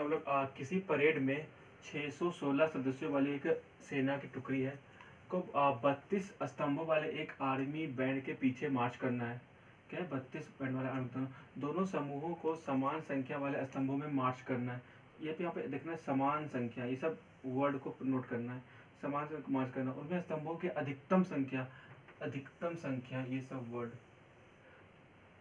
हम लोग किसी परेड में 616 सदस्यों वाली एक सेना की टुकड़ी है को 32 स्तंभों वाले एक आर्मी बैंड के पीछे मार्च करना है। क्या है? 32 बैंड वाले आर्मी, दोनों समूहों को समान संख्या वाले स्तंभों में मार्च करना है। ये भी यहाँ पे देखना है, समान संख्या, ये सब वर्ड को नोट करना है। समान से मार्च करना, उनमें स्तंभों की अधिकतम संख्या, अधिकतम संख्या, ये सब वर्ड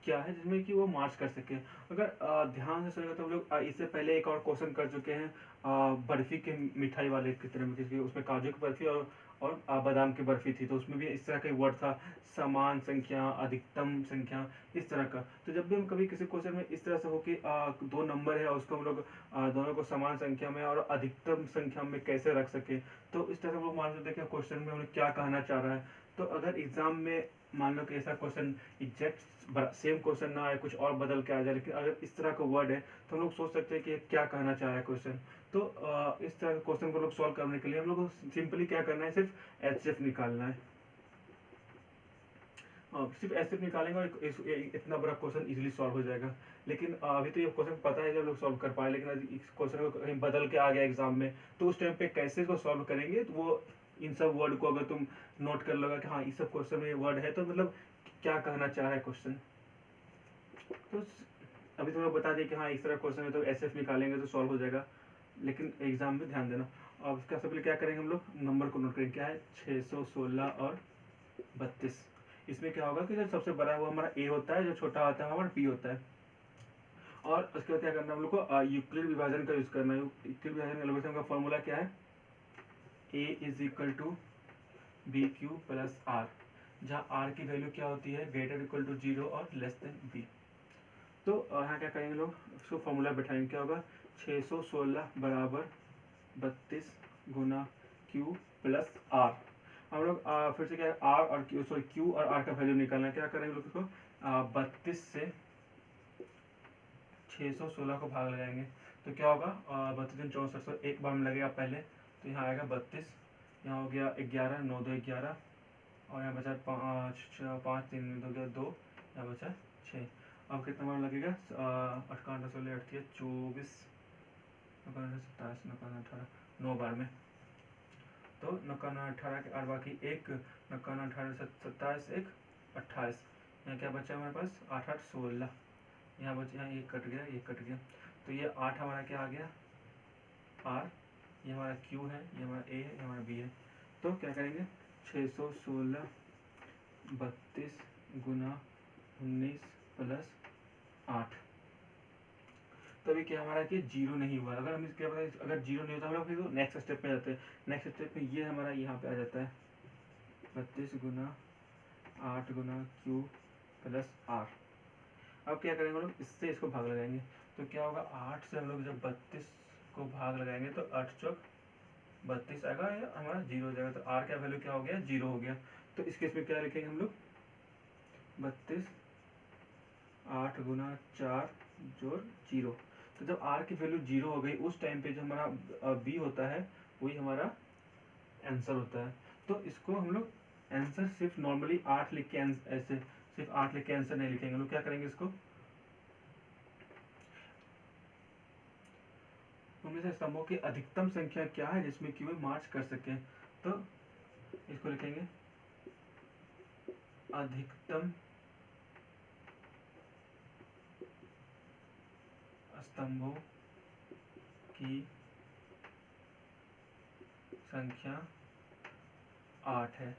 क्या है जिसमें कि वो मार्च कर सके। अगर ध्यान से सुनेगा तो हम लोग इससे पहले एक और क्वेश्चन कर चुके हैं बर्फी के मिठाई वाले की तरह में, किसी उसमें काजू की बर्फी और बादाम की बर्फी थी, तो उसमें भी इस तरह का वर्ड था, समान संख्या, अधिकतम संख्या, इस तरह का। तो जब भी हम कभी किसी क्वेश्चन में इस तरह से हो कि दो नंबर है और उसको हम लोग दोनों को समान संख्या में और अधिकतम संख्या में कैसे रख सके, तो इस तरह से हम लोग मान सकते हैं कि क्वेश्चन में हमें क्या कहना चाह रहा है। तो अगर एग्जाम में मान लो कि ऐसा क्वेश्चन एग्जैक्ट सेम क्वेश्चन ना आए, कुछ और बदल के आ जाए, लेकिन अगर इस तरह का वर्ड है तो हम लोग सोच सकते हैं कि क्या कहना चाह रहा है क्वेश्चन। तो इस तरह के क्वेश्चन को लोग सॉल्व करने के लिए हम लोग को सिंपली क्या करना है, सिर्फ एचसीएफ निकालना है। सिर्फ एचसीएफ निकालेंगे और इतना बड़ा क्वेश्चन इजीली सॉल्व हो जाएगा। लेकिन अभी तो ये क्वेश्चन पता है जब लोग सॉल्व कर पाए, लेकिन इस क्वेश्चन को कहीं बदल के आ गया एग्जाम में, तो उस टाइम पे कैसे इसको सॉल्व करेंगे, तो वो इन सब वर्ड को अगर तुम नोट कर लोगे कि हाँ इस सब क्वेश्चन में वर्ड है, तो मतलब क्या कहना चाह रहा है क्वेश्चन। तो अभी तो मैं बता दें कि हाँ इस तरह क्वेश्चन है तो एचसीएफ निकालेंगे तो सॉल्व हो जाएगा, लेकिन एग्जाम में ध्यान देना। अब इसका सबसे क्या करेंगे, हम लोग नंबर को नोट करेंगे। क्या है? 616 और 32। इसमें क्या होगा कि जो सबसे बड़ा वो हमारा ए होता है, जो छोटा होता है हमारा बी होता है। और उसके बाद क्या करना है हम लोग को, यूक्लिड विभाजन का यूज करना है। यूक्लिड विभाजन एलोगेथम का फॉर्मूला क्या है? A is equal to B Q plus R, जहाँ आर की वैल्यू क्या होती है, ग्रेटर इक्वल टू 0 और लेस देन बी। तो यहाँ क्या करेंगे लोग, इसको फॉर्मूला बैठाएंगे। क्या होगा? 616 बराबर 32 गुना क्यू प्लस आर। हम लोग फिर से क्या है, आर और क्यू, सॉरी क्यू और आर का वैल्यू निकालना है। क्या करेंगे लोग इसको, 32 से 616 को भाग लगाएंगे, तो क्या होगा, 32 64, एक बार में लगेगा पहले, तो यहाँ आएगा 32, यहाँ हो गया 11, 9 2 11, और यहाँ बचा 5 3 2 गया 2, यहाँ बचा 6। अब कितना बार लगेगा, 8 8 16 8 24 27 9 18, 9 बार में। तो 9 18 के 8 बाकी 1, 9 18 27 1 28, यहाँ क्या बचा हमारे पास, 8 8 16, यहाँ बचा, यहाँ ये कट गया, ये कट गया, तो ये 8 हमारा क्या आ गया, आर, ये हमारा क्यू है, ये हमारा ए है, ये हमारा बी है। तो क्या करेंगे, 616 32 गुना 19 प्लस 8। तभी क्या हमारा कि जीरो नहीं हुआ। अगर हम क्या पता, अगर जीरो नहीं होता हम लोग फिर तो नेक्स्ट स्टेप पे जाते हैं। नेक्स्ट स्टेप में ये हमारा यहाँ पे आ जाता है 32 गुना 8 गुना क्यू प्लस आर। अब क्या करेंगे हम लोग, इससे इसको भाग लगाएंगे, तो क्या होगा, 8 से हम लोग जब 32 को भाग लगाएंगे तो 8 चौक 32 आएगा, या हमारा जीरो हो जाएगा। तो आर का वैल्यू क्या हो गया, जीरो हो गया। तो इस केस में क्या लिखेंगे हम लोग, 32 8 गुना 4 जोड़ 0। तो जब आर की वैल्यू जीरो हो गई, उस टाइम पे जो हमारा बी होता है वही हमारा आंसर होता है। तो इसको हम लोग आंसर सिर्फ नॉर्मली 8 लिख के, ऐसे सिर्फ 8 लिख के आंसर नहीं लिखेंगे। लोग क्या करेंगे, इसको उनमें से स्तंभों की अधिकतम संख्या क्या है जिसमें कि वे मार्च कर सके, तो इसको लिखेंगे अधिकतम स्तंभों की संख्या 8 है।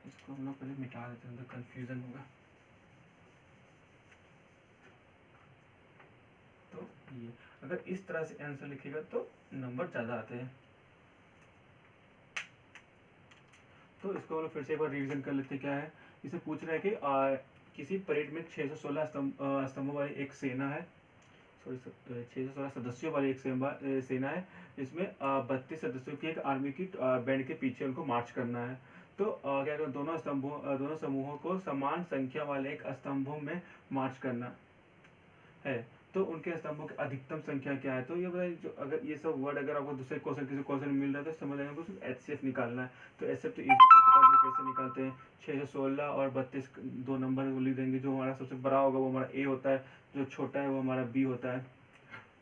इसको हम लोग पहले मिटा देते हैं, तो कंफ्यूजन होगा। तो ये अगर इस तरह से आंसर लिखेगा तो नंबर ज़्यादा आते हैं। तो इसको हम लोग फिर से एक बार रिवीजन कर लेते हैं। क्या है, इसे पूछ रहा है कि किसी परेड में 616 स्तंभों वाली एक सेना है, सॉरी 616 सदस्यों वाली एक सेना है, इसमें 32 सदस्यों की एक आर्मी की बैंड के पीछे उनको मार्च करना है। तो क्या करें, दोनों समूहों को समान संख्या वाले एक स्तंभों में मार्च करना है। तो उनके स्तंभों की अधिकतम संख्या क्या है। तो ये बताइए, जो अगर ये सब वर्ड अगर आपको दूसरे क्वेश्चन किसी क्वेश्चन में मिल रहा है तो समझ आएगा उसको एचसीएफ निकालना है। तो एचसीएफ तो इजी पता है कैसे निकालते हैं। 616 और 32 दो नंबर लिख देंगे। जो हमारा सबसे बड़ा होगा वो हमारा ए होता है, जो छोटा है वो हमारा बी होता है।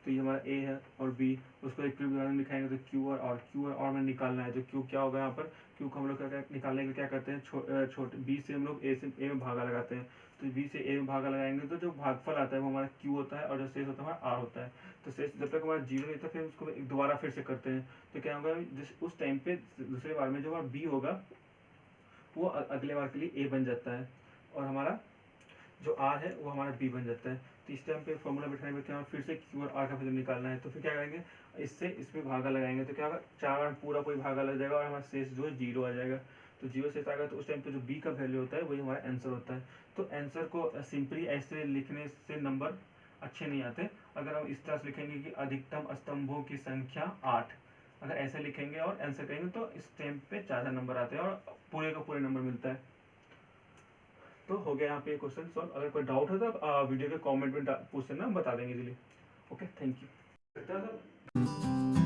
तो ये हमारा ए है और बी, उसको एक क्यूब में दिखाएंगे तो क्यू और क्यू और में निकालना है। जो क्यू क्या होगा यहाँ पर, क्यू को हम लोग क्या निकालने के लिए क्या करते हैं, छोटे बी से हम लोग ए में भागा लगाते हैं। तो बी से ए में भागा लगाएंगे तो जो भागफल आता है वो हमारा क्यू होता है और जो शेष होता है हमारा आर होता है। तो शेष जब तक हमारा जीरो नहीं था फिर उसको दोबारा फिर से करते हैं। तो क्या होगा, जिस उस टाइम पे दूसरे बार में जो हमारा बी होगा वो अगले बार के लिए ए बन जाता है और हमारा जो आर है वो हमारा बी बन जाता है। तो इस टाइम पे फॉर्मूला बैठाने पे क्या फिर से क्यू और आर का वैल्यू निकालना है। तो फिर क्या करेंगे, इससे इसमें भागा लगाएंगे तो क्या होगा, 4 बार पूरा कोई भागा लग जाएगा और हमारा शेष जो है जीरो आ जाएगा। तो जीरो शेष आएगा तो उस टाइम पे जो बी का वैल्यू होता है वही हमारा आंसर होता है। तो आंसर को सिंपली ऐसे लिखने से नंबर अच्छे नहीं आते। अगर हम इस तरह से लिखेंगे कि अधिकतम स्तंभों की संख्या 8, अगर ऐसे लिखेंगे और आंसर करेंगे तो इस टाइम पे ज़्यादा नंबर आते हैं और पूरे का पूरे नंबर मिलता है। तो हो गया यहाँ पे क्वेश्चन सॉल्व। अगर कोई डाउट है तो आप वीडियो के कमेंट में पूछ लेना, हम बता देंगे इजीली। Okay, thank you.